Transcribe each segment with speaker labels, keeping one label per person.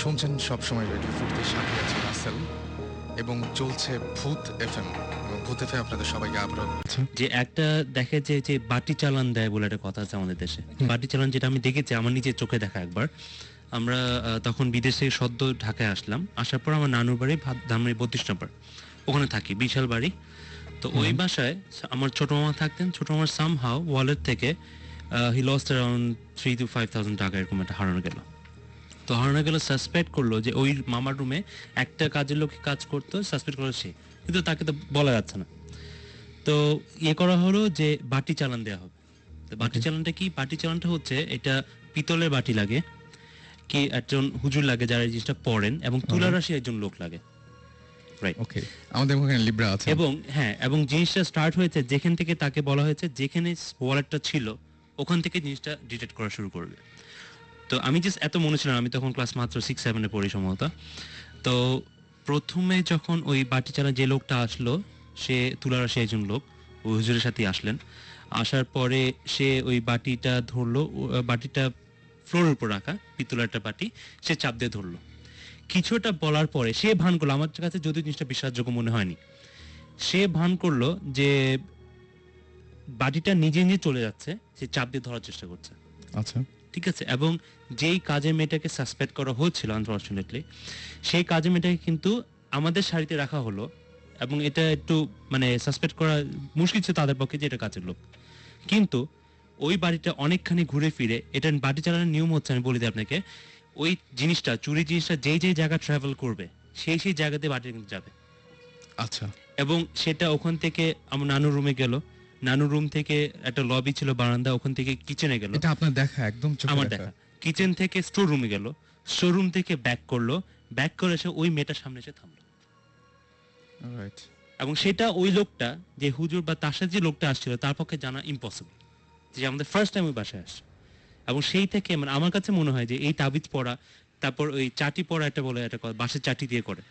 Speaker 1: শুনছেন সবসময় রেডিও ফুটতে, সাথে আছে রাসেল এবং চলছে ভূত এফএম। এবং ভূত এফএম আপনাদের সবাইকে আবারও
Speaker 2: যে একটা দেখে যে বাটি চালান দেয় বলে একটা কথা আছে আমাদের দেশে। বাটি চালান যেটা আমি দেখেছি আমার নিজের চোখে দেখা একবার। আমরা তখন বিদেশে সদ্য ঢাকায় আসলাম, আসার পর আমার নানুর বাড়ি ধামরাই 32 নম্বর, ওখানে থাকি, বিশাল বাড়ি। তো ওই বাসায় আমার ছোট মামা থাকতেন। ছোট মামার সামহাও ওয়ালেট থেকে হি লস্ট অ্যারাউন্ড 3 to 5,000 টাকা এরকম একটা হারানো গেল। তো হারানো গেল, সাসপেক্ট করলো যে ওই মামার রুমে একটা কাজের লোক কাজ করতো, সাসপেক্ট করলো সে, কিন্তু তাকে তো বলা যাচ্ছে না। তো করা হলো যে বাটি চালান দেওয়া হবে। তো বাটি চালানটা কি? বাটি চালানটা হচ্ছে, এটা পিতলের বাটি লাগে, কি একজন হুজুর লাগে যারা এই জিনিসটা পড়েন, এবং তুলা রাশি একজন লোক লাগে, রাইট?
Speaker 1: ওকে, আমাদের ওখানে লিব্রা আছে।
Speaker 2: এবং হ্যাঁ, এবং জিনিসটা স্টার্ট হয়েছে যেখান থেকে তাকে বলা হয়েছে যেখানে ওয়ালেটটা ছিল ওখান থেকে জিনিসটা ডিটেক্ট করা শুরু করবে। তো আমি জাস্ট এত মনে ছিল না, আমি তখন ক্লাস মাত্র 6-7 পড়ি সম্ভবত। তো প্রথমে যখন ওই বাটি চালা যে লোকটা আসলো, সে তুলারাশি একজন লোক, ওই হুজুরের সাথেই আসলেন। আসার পরে সে ওই বাটিটা ধরলো, বাটিটা ফ্লোরের উপর রাখা পিতলের একটা বাটি, সে চাপ দিয়ে ধরলো। কিছুটা বলার পরে সে ভান করলো, আমার কাছে যদিও জিনিসটা বিশ্বাসযোগ্য মনে হয়নি, সে ভান করলো যে বাটিটা নিজে নিজে চলে যাচ্ছে, সে চাপ দিয়ে ধরার চেষ্টা করছে।
Speaker 1: আচ্ছা,
Speaker 2: ঠিক আছে। এবং যেই কাজের মেয়েটাকে সাসপেক্ট করা হচ্ছিল আনফরচুনেটলি, সেই কাজের মেয়েটাকে কিন্তু আমাদের সারিতে রাখা হলো। এবং এটা একটু মানে সাসপেক্ট করা মুশকিল ছিল তাদের পক্ষে যে এটা কাজের লোক। কিন্তু ওই বাড়িটা অনেকখানি ঘুরে ফিরে, এটা বাড়ি চালানোর নিয়ম হচ্ছে, আমি বলি দিই আপনাকে, ওই জিনিসটা, চুরি জিনিসটা যেই যেই জায়গা ট্রাভেল করবে সেই সেই জায়গাতে বাড়ি কিন্তু যাবে।
Speaker 1: আচ্ছা।
Speaker 2: এবং সেটা ওখান থেকে আমার নানুর রুমে গেল, নানুর রুম থেকে একটা লবি ছিল, বারান্দা, ওখান থেকে কিচেনে গেল।
Speaker 1: এটা আপনার দেখা, একদম চোখে
Speaker 2: আমার দেখা। কিচেন থেকে স্টোর রুমে গেল, স্টোর রুম থেকে ব্যাক করলো, ব্যাক করে এসে ওই মেয়েটার সামনে এসে থামলো।
Speaker 1: রাইট।
Speaker 2: এবং সেটা ওই লোকটা যে হুজুর বা তার সাথে যে লোকটা আসছিল তার পক্ষে জানা ইম্পসিবল, যে আমাদের ফার্স্ট টাইম ওই বাসায় আসছে। এবং সেই থেকে মানে আমার কাছে মনে হয় যে এই তাবিজ পড়া, তারপর ওই চাটি পড়া, একটা বলে একটা বাঁশের চাটি দিয়ে করে,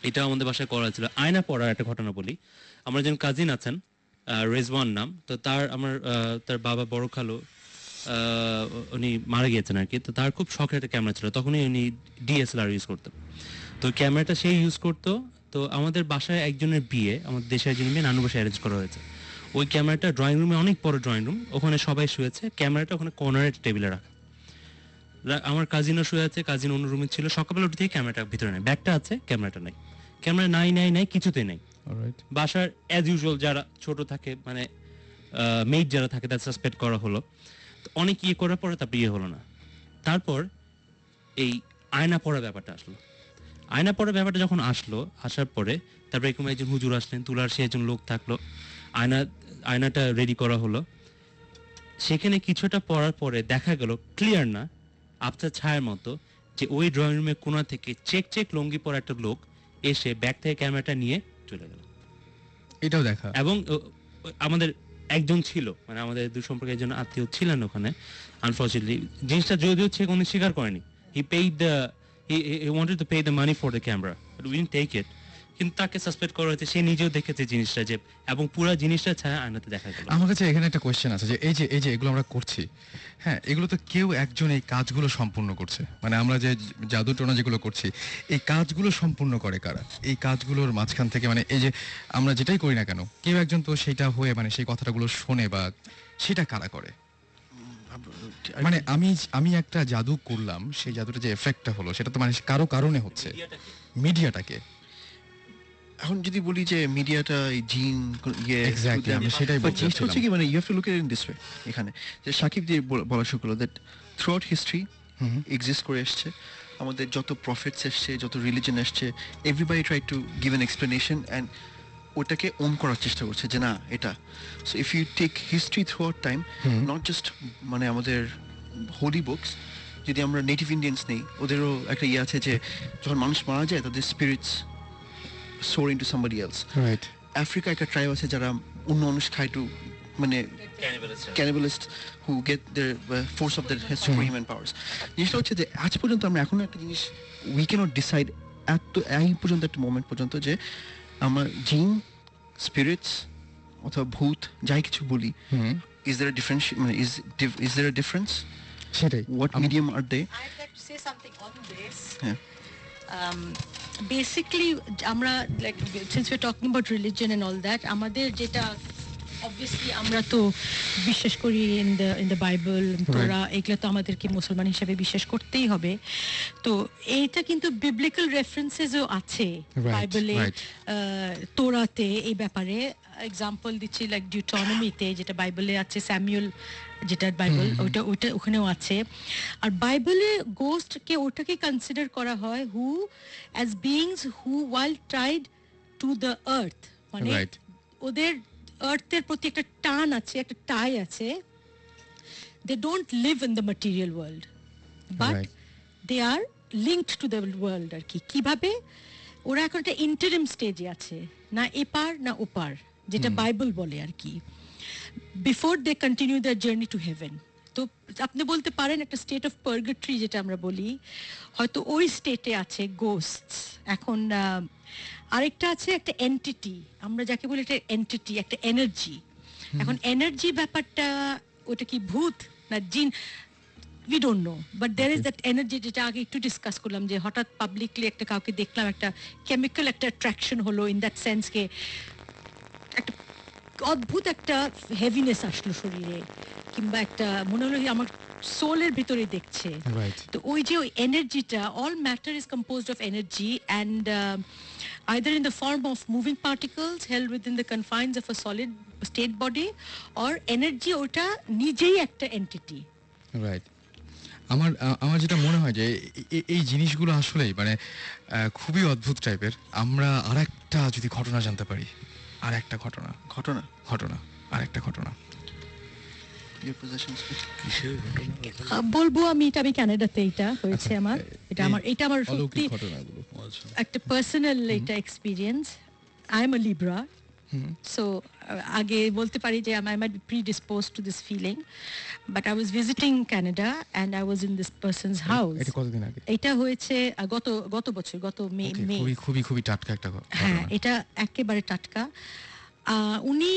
Speaker 2: এটা আমাদের বাসায় করা ছিল। আয়না পড়ার একটা ঘটনা বলি। আমার একজন কাজিন আছেন, রেজওয়ান নাম, তো তার আমার তার বাবা বড় খালু উনি মারা গিয়েছেন আর কি। তো তার খুব শখের একটা ক্যামেরা ছিল, তখনই উনি ডিএসএলআর ইউজ করতেন। তো ক্যামেরাটা সেই ইউজ করতো। তো আমাদের বাসায় একজনের বিয়ে, আমাদের দেশে একজনের বিয়ে নানু বাসায় অ্যারেঞ্জ করা হয়েছে। ওই ক্যামেরাটা ড্রয়িং রুমে, অনেক বড় ড্রয়িং রুম, ওখানে সবাই শুয়েছে, ক্যামেরাটা ওখানে কর্নারের টেবিলে রাখা। আমার কাজিনও শুয়ে আছে, কাজিন অন্য রুমে ছিল। সকালবেলা উঠে থেকে ক্যামেরাটা ভিতরে নেই, ব্যাগটা আছে, ক্যামেরাটা নাই। ক্যামেরা নাই কিছুতেই নাই। বাসার অ্যাজ ইউজুয়াল যারা ছোট থাকে, মানে মেইড যারা থাকে, তাদের সাসপেক্ট করা হলো। অনেক করার পরে তারপর হলো না। তারপর এই আয়না পড়া ব্যাপারটা আসলো। আয়না পড়া ব্যাপারটা যখন আসলো, আসার পরে তারপরে এরকম একজন হুজুর আসলেন, তুলার সে একজন লোক থাকলো, আয়নাটা রেডি করা হলো। সেখানে কিছুটা পড়ার পরে দেখা গেল, ক্লিয়ার না, আবছা ছায়ার মতো, যে ওই ড্রয়িং রুমের কোণা থেকে চেক লুঙ্গি পরা একটা লোক এসে ব্যাগ থেকে ক্যামেরাটা নিয়ে চলে গেল।
Speaker 1: এটাও দেখা। এবং
Speaker 2: আমাদের একজন ছিল, মানে আমাদের সম্পর্কে একজন আত্মীয় ছিলেন ওখানে। আনফরচুনেটলি জিনিসটা যদিও সে কোনো স্বীকার করেনি, হি wanted to pay the money for the camera but we didn't take it, কিন্তু তাকে সাসপেক্ট করা হয়েছে, সে নিজেও দেখেছে জিনিসটা, যে এবং পুরো জিনিসটা ছায়া আয়নাতে দেখা গেল।
Speaker 1: আমার কাছে এখানে একটা কোশ্চেন আছে, যে এই যে এগুলো আমরা করছি, হ্যাঁ, এগুলো তো কেউ একজন এই কাজগুলো সম্পূর্ণ করছে। মানে আমরা যে জাদু টোনা যেগুলো করছি, এই কাজগুলো সম্পূর্ণ করে কারা? এই কাজগুলোর মাঝখান থেকে, মানে এই যে আমরা যেটাই করি না কেন, কেউ একজন তো সেটা হয়ে মানে সেই কথাগুলো শোনে, বা সেটা কারা করে? মানে আমি একটা জাদু করলাম, সেই জাদুটা যে এফেক্টটা হলো, সেটা তো মানে কারো কারণে হচ্ছে, মিডিয়াটাকে।
Speaker 3: এখন যদি বলি যে মিডিয়াটা এই জিন
Speaker 1: এক্স্যাক্টলি, আমি সেটাই বলতে
Speaker 3: জিনিসটা হচ্ছে কি, মানে you have to look at in this way. এখানে যে সাকিব দিয়ে বলা শুরু করলো that throughout history exist করে এসছে, আমাদের যত প্রফিটস এসছে, যত রিলিজন এসছে, everybody try to give an explanation and ওটাকে অন করার চেষ্টা করছে যে না এটা। So if you take history throughout time, not just মানে আমাদের হোলি বুকস, যদি আমরা নেটিভ ইন্ডিয়ান্স নেই, ওদেরও একটা ইয়ে আছে যে যখন মানুষ মারা যায় তাদের spirits soar into somebody else.
Speaker 1: Right.
Speaker 3: Africa একটা ট্রাইব আছে যারা অন্য মানুষ খায়, টু মানে ক্যানিবালিস্ট who get their force of their superhuman powers. জিনিসটা হচ্ছে যে আজ পর্যন্ত আমরা এখনো একটা জিনিস we cannot decide এই পর্যন্ত একটা মোমেন্ট পর্যন্ত যে আমার জিন, স্পিরিটস অথবা ভূত যাই কিছু বলি, is there a difference, মানে is there a difference
Speaker 1: সেটাই
Speaker 3: What medium are they?
Speaker 4: I'd like to say something on this.
Speaker 3: Yeah.
Speaker 4: Basically, আমরা like since we're talking about religion and all that, আমাদের যেটা obviously আমরা তো বিশ্বাস করি in the Bible, তোরা এগুলো তো আমাদেরকে মুসলমান হিসেবে বিশ্বাস করতেই হবে। তো এইটা কিন্তু biblical references-ও আছে বাইবেলে, তোরাতে এই ব্যাপারে এক্সাম্পল দিচ্ছি লাইক ডিউটোনমিতে যেটা বাইবেলে আছে, স্যামুয়েল যেটা বাইবেল ওটা ওখানেও আছে। আর বাইবেলে গোস্টকে ওটাকে কনসিডার করা হয় who as beings who while tied to the earth, মানে ওদের আর্থের প্রতি একটা টান আছে, একটা টাই আছে। They don't live in the material world but they are linked to the world. আর কি কিভাবে ওরা এখন একটা ইন্টারিম স্টেজে আছে, না এপার না ওপার, যেটা বাইবেল বলে আর কি, before they continue the journey to heaven. তো আপনি বলতে পারেন একটা স্টেট অফ পার্গেটরি যেটা আমরা বলি, হয়তো ওই স্টেটে আছে গোস্টস। এখন আরেকটা আছে একটা এন্টিটি, আমরা যাকে বলি একটা এন্টিটি, একটা এনার্জি। এখন এনার্জি ব্যাপারটা ওটা কি ভূত না জিন, we don't know, but there is that energy যেটা আগে একটু ডিসকাস করলাম, যে হঠাৎ পাবলিকলি একটা কাউকে দেখলাম, একটা কেমিক্যাল একটা অ্যাট্রাকশন হলো, ইন দ্যাট সেন্স কে একটা অদ্ভুত একটা হেভিনেস আসলো শরীরে, কিংবা একটা মনে হলো আমার সোলের ভিতরে দেখছে। তো ওই যে ওই এনার্জিটা, all matter is composed of energy and either in the form of moving particles held within the confines of a solid state body or energy ওটা নিজেই একটা এন্টিটি।
Speaker 1: রাইট। আমার যেটা মনে হয় যে এই জিনিসগুলো আসলেই মানে খুবই অদ্ভুত টাইপের। আমরা আরেকটা যদি ঘটনা জানতে পারি, আরেকটা ঘটনা আরেকটা ঘটনা
Speaker 4: বলবো আমি, এটা আমি কানাডাতে এটা হয়েছে আমার, এটা আমার সত্যি একটা পার্সোনাল এটা experience. I am a Libra, so আগে বলতে পারি যে I might be predisposed to this feeling, but I was visiting Canada and I was in this person's house.
Speaker 1: এটা কতদিন আগে?
Speaker 4: এটা হয়েছে গত বছর, গত মে।
Speaker 1: খুবই টাটকা একটা ঘটনা।
Speaker 4: হ্যাঁ, এটা একেবারে টাটকা। উনি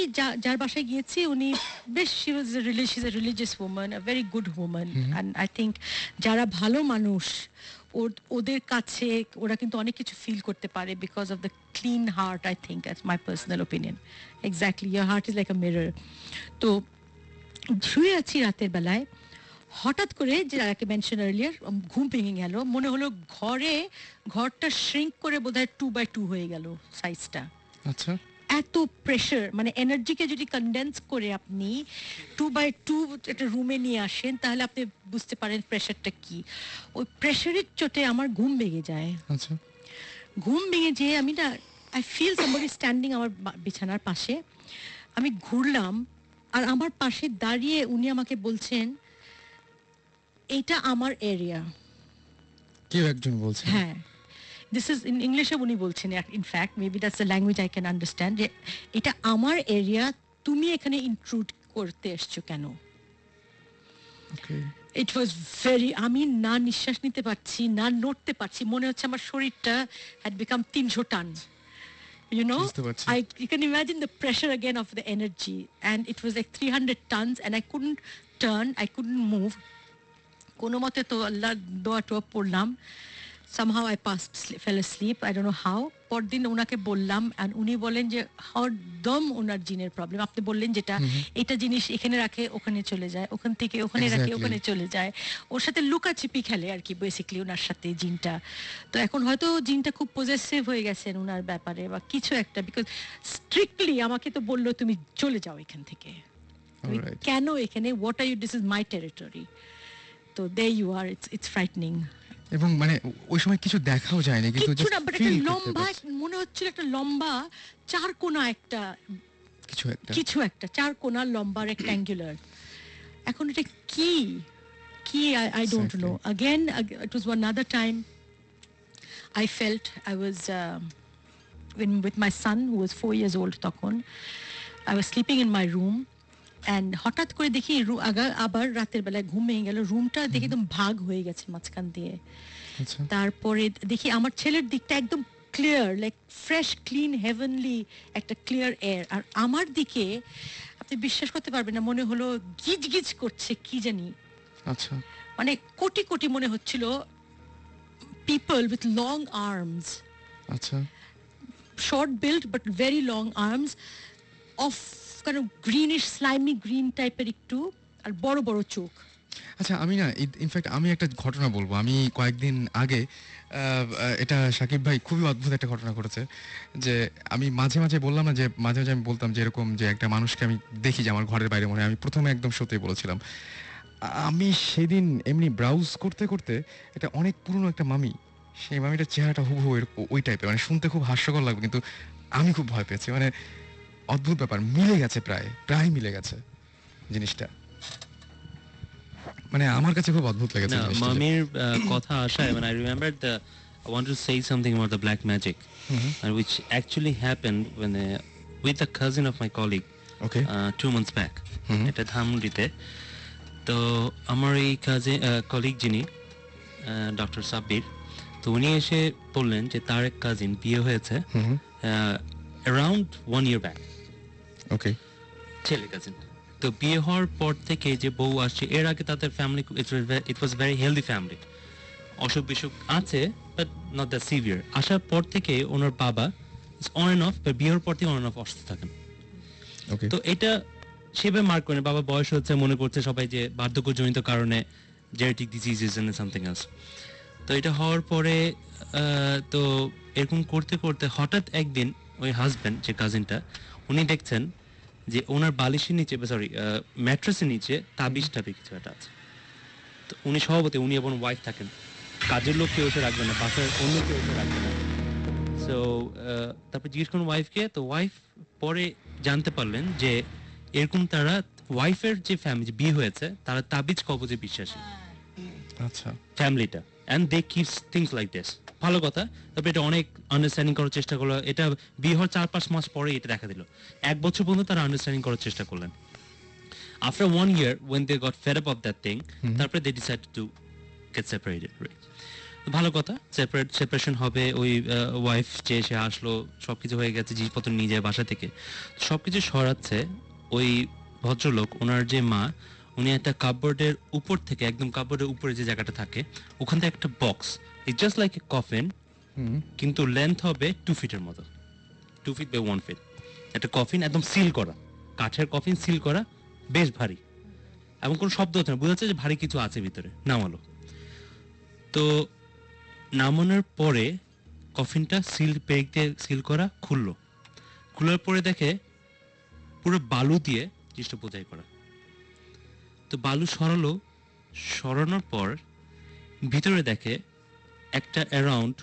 Speaker 4: যার বাসায় গিয়েছি, উনি বেশ she's a religious woman, a very good woman, and I think যারা ভালো মানুষ ওদের কাছে ওরা কিন্তু অনেক কিছু ফিল করতে পারে because of the clean heart. I think that's my personal opinion. Exactly, your heart is like a mirror. তো শুয়ে আছি রাতের বেলায়, হঠাৎ করে যে যাকে মেনশন আর্লিয়ার, ঘুম ভেঙে গেল। মনে হলো ঘরটা শ্রিঙ্ক করে বোধহয় 2x2 হয়ে গেল সাইজটা।
Speaker 1: আচ্ছা,
Speaker 4: এত প্রেশার, মানে এনার্জিকে যদি কনডেন্স করে আপনি 2x2 একটা রুমে নিয়ে আসেন, তাহলে আপনি বুঝতে পারেন প্রেশারটা কি। ওই প্রেশারের চোটে আমার ঘুম ভেঙে যায়।
Speaker 1: আচ্ছা,
Speaker 4: ঘুম ভেঙে যেয়ে আমি না, আই ফিল সামবডি স্ট্যান্ডিং আমার বিছানার পাশে। আমি ঘুরলাম, আর আমার পাশে দাঁড়িয়ে উনি আমাকে বলছেন, এটা আমার এরিয়া।
Speaker 1: কেউ একজন বলছে?
Speaker 4: হ্যাঁ, this is in English উনি বলছেন, in fact maybe that's the language I can understand, যে এটা আমার এরিয়া, তুমি এখানে ইন্ট্রুড করতে এসছো কেন? It was very, আমি না নিঃশ্বাস নিতে পারছি, না নড়তে পারছি, মনে হচ্ছে আমার শরীরটা had become 300 ton, you know. You can imagine the pressure again of the energy, and it was like 300 tons and I couldn't turn, I couldn't move. কোনো মতে তো আল্লাহ দোয়া টোয়া পড়লাম, somehow I fell asleep, I don't know how. পরদিন ওনাকে বললাম, and উনি বলেন যে হরদম ওনার জিনের প্রবলেম। আপনি বললেন যেটা, এটা জিনিস এখানে রাখে ওখানে চলে যায়, ওখান থেকে ওখানে রাখে ওখানে চলে যায়, ওর সাথে লুকাচিপি খেলে আর কি বেসিক্যালি ওনার সাথে জিনটা। তো এখন হয়তো জিনটা খুব পজেসিভ হয়ে গেছেন ওনার ব্যাপারে বা কিছু একটা, বিকজ স্ট্রিক্টলি আমাকে তো বললো তুমি চলে যাও এখান থেকে, তুমি কেন এখানে, what are you, this is my territory. তো there you are, it's frightening.
Speaker 1: এবং মানে ওই সময় কিছু দেখাও যায়নি, কিন্তু
Speaker 4: কিছু না, বাট একটা লম্বা, মনে হচ্ছিল একটা লম্বা চার কোণা একটা কিছু একটা চার কোণা লম্বা রেক্ট্যাঙ্গুলার। এখন এটা কি I don't know. Again, it was another time I felt I was with my son who was 4 years old তখন। I was sleeping in my room and হঠাৎ করে দেখি আবার রাতের বেলায় ঘুম ভেঙে গেল, রুমটা দেখি একদম ভাগ হয়ে গেছে মাঝখান দিয়ে। তারপরে দেখি আমার ছেলের দিকটা একদম clear, like fresh clean heavenly একটা ক্লিয়ার এয়ার, আর আমার দিকে আপনি বিশ্বাস করতে পারবেন না, মনে হলো গিজ গিজ করছে কি জানি,
Speaker 1: আচ্ছা
Speaker 4: মানে কোটি কোটি মনে হচ্ছিল পিপল উইথ লং আর্মস,
Speaker 1: আচ্ছা
Speaker 4: short built but very long arms of kind of greenish slimy green টাইপের একটু, আর বড় বড় চোখ।
Speaker 1: আচ্ছা আমি না ইনফ্যাক্ট আমি একটা ঘটনা বলবো। আমি কয়েকদিন আগে এটা সাকিব ভাই খুবই অদ্ভুত একটা ঘটনা ঘটেছে, যে আমি মাঝে মাঝে বললাম না যে মাঝে মাঝে আমি বলতাম যে এরকম যে একটা মানুষকে আমি দেখি যে আমার ঘরের বাইরে মনে হয়, আমি প্রথমে একদম সত্যি বলেছিলাম। আমি সেদিন এমনি ব্রাউজ করতে করতে একটা অনেক পুরনো একটা মামি, সেই মামিটার চেহারাটা হুবহু ওই টাইপের, মানে শুনতে খুব হাস্যকর লাগবে কিন্তু আমি খুব ভয় পেয়েছি। মানে অদ্ভুত ব্যাপার, মিলে গেছে, প্রায় মিলে গেছে জিনিসটা। মানে আমার কাছে খুব অদ্ভুত লেগেছে
Speaker 2: না
Speaker 1: জিনিসটা যে-
Speaker 2: মামির কথা আসায়, মানে I remember I want to say something about the black magic, which actually happened when with a cousin of my colleague
Speaker 1: okay
Speaker 2: 2 months back. এটা ধানমন্ডিতে। তো আমার এই কলিগ যিনি ডক্টর সাব্বির, তো উনি এসে বললেন যে তার এক কাজিন বিয়ে হয়েছে অ্যারাউন্ড 1 year back,
Speaker 1: ওকে
Speaker 2: ছেলে কাজিন। তো বিয়ে হওয়ার পর থেকে যে বউ আসছে, এর আগে তাদের family it was very healthy family, অসুখ বিসুখ আছে বাট নট দ্যাট সিভিয়ার। আসার পর থেকে ওনার বাবা অন অ্যান্ড অফ, বিয়ের পর থেকে অন অ্যান্ড অফ অসুস্থ থাকেন।
Speaker 1: ওকে
Speaker 2: তো এটা সেভাবে মার্ক করে বাবা বয়স হচ্ছে, মনে করছে সবাই যে বার্ধক্যজনিত কারণে genetic diseases and something else. তো এটা হওয়ার পরে তো এরকম করতে করতে হঠাৎ একদিন ওই হাজব্যান্ড যে কাজিনটা, উনি দেখছেন যে ওনার বালিশের নিচে, সরি ম্যাট্রেসের নিচে তাবিজ টাবিজ কিছু একটা আছে। তো উনি স্বভাবতই, উনি এবং ওয়াইফ থাকেন, কাজের লোক কেউ এসে রাখবে না, বাসার অন্য কেউ এসে রাখবে না। সো তারপর জিজ্ঞেস করুন ওয়াইফকে, তো ওয়াইফ পরে জানতে পারলেন যে এরকম তারা ওয়াইফের যে ফ্যামিলি বিয়ে হয়েছে তারা তাবিজ কবজে বিশ্বাসী
Speaker 1: আচ্ছা
Speaker 2: ফ্যামিলিটা, and they keeps things like this. ভালো কথা। তবে এটা অনেক আন্ডারস্ট্যান্ডিং করার চেষ্টা করলো, এটা বিয়ে হওয়ার 4-5 মাস পরে এটা দেখা দিল। 1 বছর পর্যন্ত তারা আন্ডারস্ট্যান্ডিং করার চেষ্টা করলেন। After 1 year when they got fed up of that thing, তারপরে they decided to get separated, right? ভালো কথা, সেপারেশন হবে। ওই ওয়াইফ যে সে আসলো, সবকিছু হয়ে গেছে, জিনিসপত্র নিয়ে যায় বাসা থেকে, সবকিছু সরাচ্ছে। ওই ভদ্রলোক, ওনার যে মা, উনি একটা কাপবোর্ডের উপর থেকে, একদম কাপবোর্ডের উপরে যে জায়গাটা থাকে ওখান থেকে একটা box, it just like a coffin, কিন্তু লেন্থ হবে 2 ফিটের মতো, 2 ফিট বাই 1 ফিট। একটা কফিন একদম সিল করা, কাঠের কফিন সিল করা, বেশ ভারী, এবং কোনো শব্দ হচ্ছে না, বোঝা যাচ্ছে যে ভারী কিছু আছে ভিতরে। নামালো, তো নামানোর পরে কফিনটা সিল পেগ দিয়ে সিল করা খুললো। খোলার পরে দেখে পুরো বালু দিয়ে জিনিসটা বোঝাই করা। তো বালু সরালো, সরানোর পর ভিতরে দেখে একটা অ্যারাউন্ড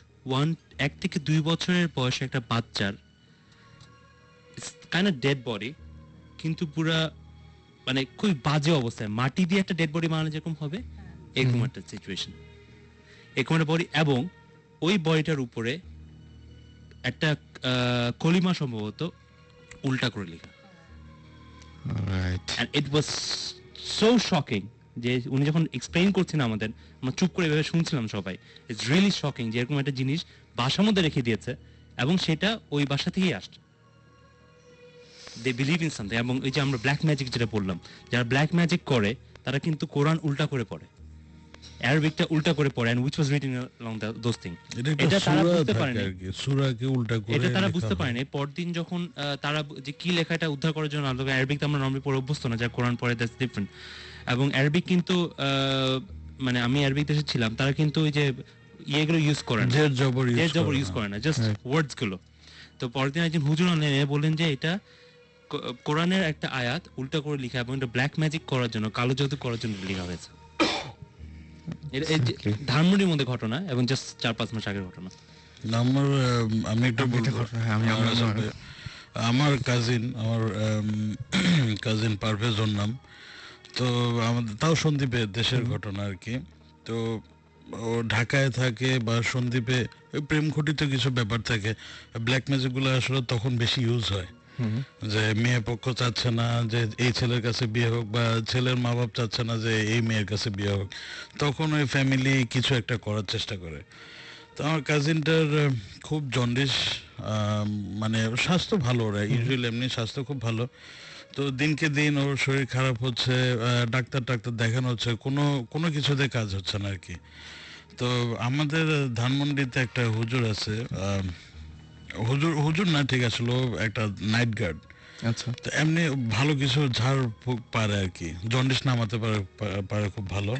Speaker 2: 1 থেকে 2 বছরের বয়সে একটা বাচ্চার কাইন্ড অফ ডেড বডি, কিন্তু পুরা মানে খুব বাজে অবস্থায়, মাটি দিয়ে একটা ডেড বডি বানানো যেরকম হবে এরকম একটা সিচুয়েশন, এরকম একটা বডি। এবং ওই বডিটার উপরে একটা কলিমা সম্ভবত উল্টা করে লেখা।
Speaker 1: Right
Speaker 2: And it was so shocking যে উনি যখন এক্সপ্লেইন করছেন আমাদের, আমরা চুপ করে এভাবে শুনছিলাম সবাই। ইটস রিয়েলি শকিং যে এরকম একটা জিনিস বাসার মধ্যে রেখে দিয়েছে, এবং সেটা ওই বাসা থেকেই আসছে। They believe in something. এবং এই যে আমরা ব্ল্যাক ম্যাজিক যেটা বললাম, যারা ব্ল্যাক ম্যাজিক করে তারা কিন্তু কোরআন উল্টা করে পড়ে, অ্যারাবিকটা উল্টা করে পড়ে, and which was written along those things. এটা তারা বুঝতে পারেনি,
Speaker 5: সূরাকে উল্টা করে
Speaker 2: এটা তারা
Speaker 5: লেখা
Speaker 2: বুঝতে
Speaker 5: হয়।
Speaker 2: পারেনি। পরদিন যখন তারা যে কি লেখাটা উদ্ধার করার জন্য আলো, অ্যারাবিক তো আমরা নরমালি পড়ে অভ্যস্ত না, যা কোরআন পড়ে দ্যাটস ডিফারেন্ট। এবং অ্যারাবিক কিন্তু মানে আমি অ্যারাবিক দেশে ছিলাম, তারা কিন্তু ওই যে ইয়েগুলো ইউজ করে না,
Speaker 5: জের জবর
Speaker 2: ইউজ করে না, জাস্ট ওয়ার্ডস গুলো। তো পরের দিন একজন হুজুর আনলেন, বললেন যে এটা কোরআনের একটা আয়াত উল্টা করে লেখা, এবং এটা ব্ল্যাক ম্যাজিক করার জন্য, কালো জাদু করার জন্য লেখা হয়েছে। ধানমন্ডির মধ্যে ঘটনা, এবং জাস্ট 4-5 মাস আগের ঘটনা।
Speaker 5: আমার আমি একটা
Speaker 1: আমি একটা
Speaker 5: বলবো।
Speaker 1: ঘটনা, হ্যাঁ, আমি- আমি-
Speaker 5: আসলে আমার কাজিন পারভেজ ওর নাম। তো আমাদের তাও সন্দ্বীপে, দেশের ঘটনা আর কি। তো ও ঢাকায় থাকে বা সন্দ্বীপে ওই প্রেম ঘটিত কিছু ব্যাপার থাকে। ব্ল্যাক ম্যাজিক গুলো আসলে তখন বেশি ইউজ হয়, যে মেয়ে পক্ষ চাচ্ছে না যে এই ছেলের কাছে বিয়ে হোক, বা ছেলের মা বাপ চাচ্ছে না যে এই মেয়ের কাছে বিয়ে হোক, তখন ওই ফ্যামিলি কিছু একটা করার চেষ্টা করে। তো আমার কাজিনটার খুব জন্ডিস, মানে স্বাস্থ্য ভালো, ওরা ইউজুয়ালি এমনি স্বাস্থ্য খুব ভালো, তো দিনকে দিন ওর শরীর খারাপ হচ্ছে, ডাক্তার টাক্তার দেখানো হচ্ছে, কোনো কোনো কিছুতে কাজ হচ্ছে না আর কি। তো আমাদের ধানমন্ডিতে একটা হুজুর আছে, হুজুর হুজুর না ঠিক আসলে ও একটা নাইট গার্ড।
Speaker 1: আচ্ছা
Speaker 5: তো এমনি ভালো কিছু ঝাড় ফুঁক পারে আর কি, জন্ডিস নামাতে পারে পারে খুব ভালো।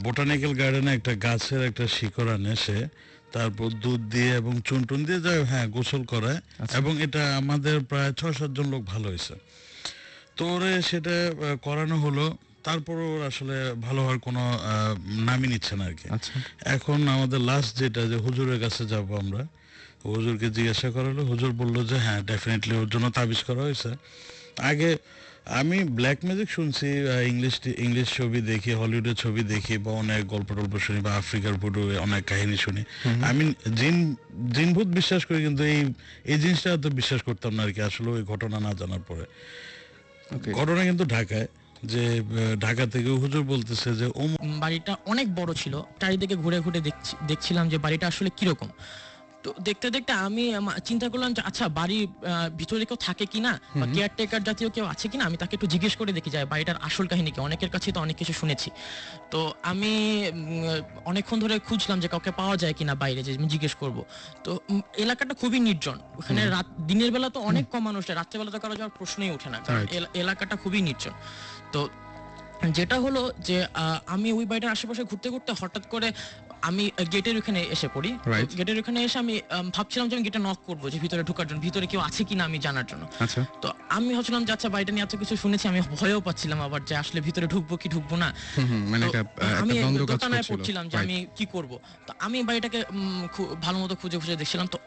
Speaker 5: বোটানিক্যাল গার্ডেনে একটা গাছের একটা শিকড় আনে সে, তারপর দুধ দিয়ে এবং চুন টুন দিয়ে যায়, হ্যাঁ, গোসল করায়। এবং এটা আমাদের প্রায় 6-7 জন লোক ভালো হয়েছে। তো ওরে সেটা করানো হলো, তারপর ওর আসলে ভালো হওয়ার কোনো নামই নিচ্ছে না আর কি।
Speaker 1: আচ্ছা
Speaker 5: এখন আমাদের লাস্ট যেটা, যে হুজুরের কাছে যাব আমরা, হুজুরকে জিজ্ঞাসা করালো, হুজুর বললো যে হ্যাঁ ডেফিনেটলি ওর জন্য তাবিজ করা হয়েছে। আগে আমি ব্ল্যাক ম্যাজিক শুনছি, ইংলিশ ছবি দেখি, হলিউডের ছবি দেখি, বা অনেক গল্প টল্প শুনি, বা আফ্রিকার ভুডু অনেক কাহিনী শুনি। আমি জিনভূত বিশ্বাস করি, কিন্তু এই জিনিসটা তো বিশ্বাস করতাম না আর কি, আসলে ওই ঘটনা না জানার পরে।
Speaker 1: ওকে
Speaker 5: ঘটনা কিন্তু ঢাকায়, যে ঢাকা থেকে হুজুর বলতেছে যে
Speaker 6: বাড়িটা অনেক বড় ছিল, চারিদিকে ঘুরে ঘুরে দেখছিলাম যে বাড়িটা আসলে কিরকম। তো দেখতে দেখতে আমি চিন্তা করলাম যে আচ্ছা বাড়ির ভিতরে কেউ থাকে কিনা, বা কেয়ারটেকার জাতীয় কেউ আছে কিনা, আমি তাকে একটু জিজ্ঞেস করে দেখি যায় বাড়িটার আসল কাহিনী কি। অনেকের কাছে তো অনেক কিছু শুনেছি, তো আমি অনেকক্ষণ ধরে খুঁজলাম যে কাউকে পাওয়া যায় কিনা বাইরে, যে আমি জিজ্ঞেস করব। তো এলাকাটা খুবই নির্জন, ওখানে দিনের বেলা তো অনেক কম মানুষ যায়, রাত্রেবেলা তো কারো যাওয়ার প্রশ্নই ওঠে না, কারণ এলাকাটা খুবই নির্জন। তো যেটা হলো যে আমি ওই বাড়িটার আশেপাশে ঘুরতে ঘুরতে হঠাৎ করে আমি গেটের ওখানে এসে পড়ি।
Speaker 1: Right.
Speaker 6: গেটের ওখানে এসে আমি ভাবছিলাম যে আমি গেটে নক করবো, যে ভিতরে ঢোকার জন্য, ভিতরে কেউ আছে কিনা আমি জানার জন্য।
Speaker 1: আচ্ছা
Speaker 6: তো আমি ভাবছিলাম যে আচ্ছা বাড়িটা নিয়ে এত কিছু শুনেছি, আমি ভয়ও পাচ্ছিলাম আবার যে আসলে ভিতরে ঢুকবো কি ঢুকবো না।
Speaker 1: মানে
Speaker 6: তো
Speaker 1: একটা
Speaker 6: আমি
Speaker 1: দ্বন্দ্ব কাজ
Speaker 6: দোটানায়
Speaker 1: করছিল।
Speaker 6: পড়ছিলাম যে
Speaker 1: Right.
Speaker 6: আমি কি করব। তো আমি বাড়িটাকে ভালো মতো খুঁজে খুঁজে দেখছিলাম। তো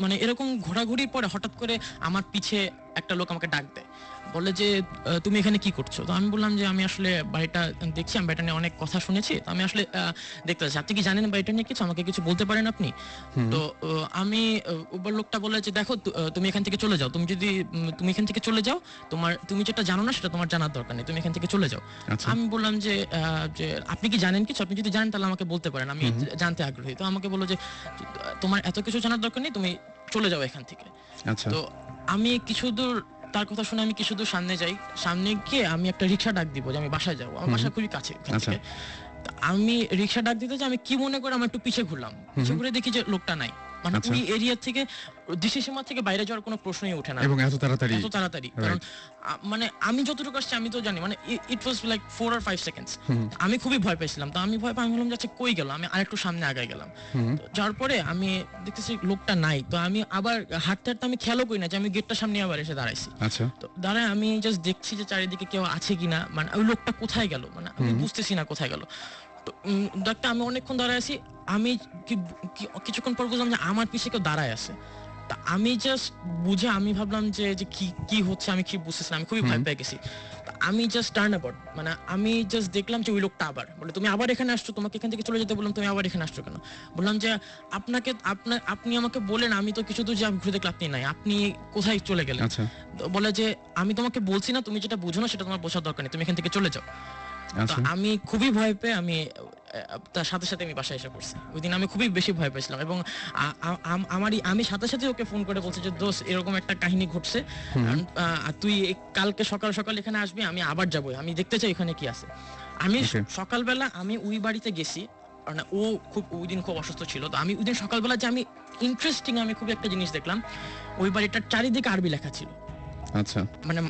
Speaker 6: মানে এরকম ঘোরাঘুরির পরে হঠাৎ করে আমার পিছে একটা লোক আমাকে ডাক দেয়, বলে যে তুমি এখানে কি করছো। তো আমি বললাম যে আমি আসলে বাড়িটা দেখছি, আমি বাড়িটা নিয়ে অনেক কথা শুনেছি, তো আমি আসলে দেখতে চাচ্ছি, আপনি কি জানেন বাড়িটা নিয়ে কিছু, আমাকে কিছু বলতে পারেন আপনি। তো আমি ওবার লোকটা বলে যে দেখো তুমি এখান থেকে চলে যাও, তুমি এখান থেকে চলে যাও, তুমি যেটা জানো না সেটা তোমার জানার দরকার নেই, তুমি এখান থেকে চলে যাও।
Speaker 1: আচ্ছা।
Speaker 6: আমি বললাম যে আপনি কি জানেন কিছু, আপনি যদি জানেন তাহলে আমাকে বলতে পারেন, আমি জানতে আগ্রহী। তো আমাকে বললো যে তোমার এত কিছু জানার দরকার নেই, তুমি চলে যাও এখান থেকে।
Speaker 1: আচ্ছা
Speaker 6: তো আমি কিছু দূর, তার কথা শুনে আমি কিছু দূর সামনে যাই, সামনে গিয়ে আমি একটা রিক্সা ডাক দিব যে আমি বাসায় যাবো, আমার বাসা খুবই কাছে এখান
Speaker 1: আচ্ছা।
Speaker 6: থেকে। তো আমি রিক্সা ডাক দিতে যে আমি কি মনে করে আমি একটু পিছিয়ে ঘুরলাম, পিছিয়ে ঘুরে দেখি যে লোকটা নাই, মানে
Speaker 1: আচ্ছা।
Speaker 6: ওই এরিয়া থেকে, দৃশ্যসীমা থেকে বাইরে যাওয়ার কোনো প্রশ্নই ওঠে না
Speaker 1: এবং এত তাড়াতাড়ি
Speaker 6: এত তাড়াতাড়ি। কারণ মানে আমি যতটুকু আসছি আমি তো জানি, মানে ইট ওয়াজ লাইক 4 or 5 সেকেন্ডস। আমি খুবই ভয় পেয়েছিলাম, তো আমি ভয় পেয়ে আমি বললাম যে আচ্ছা কই গেল, আমি আরেকটু সামনে আগায় গেলাম। তো যাওয়ার পরে আমি দেখতেছি লোকটা নাই, তো আমি আবার হাঁটতে হাঁটতে আমি খেয়ালও করি না যে আমি গেটটার সামনে আবার এসে দাঁড়াইছি।
Speaker 1: আচ্ছা
Speaker 6: তো দাঁড়ায় আমি জাস্ট দেখছি যে চারিদিকে কেউ আছে কিনা, মানে ওই লোকটা কোথায় গেল, মানে আমি বুঝতেছি না কোথায় গেল। তো ডাক্তার আমি অনেকক্ষণ দাঁড়ায় আছি, আমি কিছুক্ষণ পর বুঝলাম যে আমার পিছে কেউ দাঁড়ায় আছে। তা আমি জাস্ট বুঝে আমি ভাবলাম যে যে কি কি হচ্ছে আমি কি বুঝতেছি না, আমি খুবই ভয় পেয়ে গেছি। তা আমি জাস্ট টার্ন অ্যাবাউট, মানে আমি জাস্ট দেখলাম যে ওই লোকটা আবার বলে তুমি আবার এখানে আসছো, তোমাকে এখান থেকে চলে যেতে বললাম, তুমি আবার এখানে আসছো কেন। বললাম যে আপনি আমাকে বলেন, আমি তো কিছু দূর যা ঘুরে দেখলাম আপনি নাই, আপনি কোথায় চলে গেলেন।
Speaker 1: আচ্ছা
Speaker 6: তো বলে যে আমি তোমাকে বলছি না, তুমি যেটা বুঝো না সেটা তোমার বোঝার দরকার নেই, তুমি এখান থেকে চলে যাও। তো
Speaker 1: আচ্ছা
Speaker 6: আমি খুবই ভয় পেয়ে আমি তার সাথে সাথে আমি বাসায় এসে পড়ছি। ওই দিন আমি খুবই বেশি ভয় পেয়েছিলাম, এবং আমি সাথে সাথে ওকে ফোন করে বলছি যে দোস্ত এরকম একটা কাহিনী ঘটছে, তুই কালকে সকাল সকাল এখানে আসবি, আমি আবার যাবো, আমি দেখতে চাই এখানে কি আছে। আমি
Speaker 1: Okay.
Speaker 6: সকালবেলা আমি ওই বাড়িতে গেছি, মানে ও ওই দিন খুব অসুস্থ ছিল। তো আমি ওই দিন সকালবেলা যে আমি ইন্টারেস্টিং আমি খুব একটা জিনিস দেখলাম, ওই বাড়িটার চারিদিকে আরবি লেখা ছিল।
Speaker 1: আচ্ছা
Speaker 6: মানে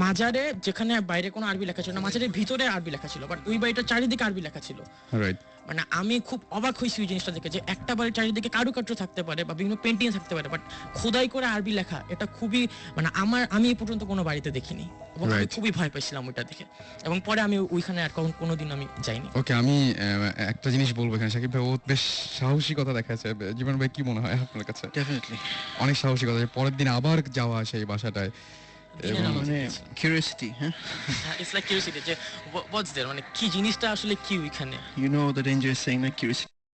Speaker 6: মাজারে যেখানে বাইরে কোনো আরবি লেখা ছিল না, মাজারের ভিতরে আরবি লেখা ছিল, বাট ওই বাড়িটার চারিদিকে আরবি লেখা ছিল।
Speaker 1: রাইট
Speaker 6: মানে আমি খুব অবাক হয়েছি ওই জিনিসটা দেখে, যে একটা বাড়ির চারিদিকে কারুকার্য থাকতে পারে বা বিভিন্ন পেন্টিং থাকতে পারে, বাট খোদাই করে আরবি লেখা, এটা খুবই মানে আমি এই পর্যন্ত কোনো বাড়িতে দেখিনি, এবং আমি
Speaker 1: Right.
Speaker 6: খুবই ভয় পেয়েছিলাম ওইটা দেখে। এবং পরে আমি ওইখানে আর কোনোদিন আমি যাইনি।
Speaker 1: ওকে আমি একটা জিনিস বলবো এখানে, সাকিব ভাই ও বেশ সাহসিকতা দেখাচ্ছে। জীবন ভাই কি মনে হয় আপনার কাছে?
Speaker 3: ডেফিনেটলি
Speaker 1: অনেক সাহসিকতা, যে পরের দিন আবার যাওয়া সেই বাসাটায়।
Speaker 6: দিনের
Speaker 1: এবং
Speaker 6: আলো
Speaker 3: মানে
Speaker 6: জ্বলছে।
Speaker 3: কিউরিয়াসিটি, হ্যাঁ,
Speaker 6: ইটস লাইক কিউরিওসিটি যে হোয়াটস देयर, মানে কি জিনিসটা আসলে কি ওইখানে।
Speaker 3: you know the dangerous saying like curiosity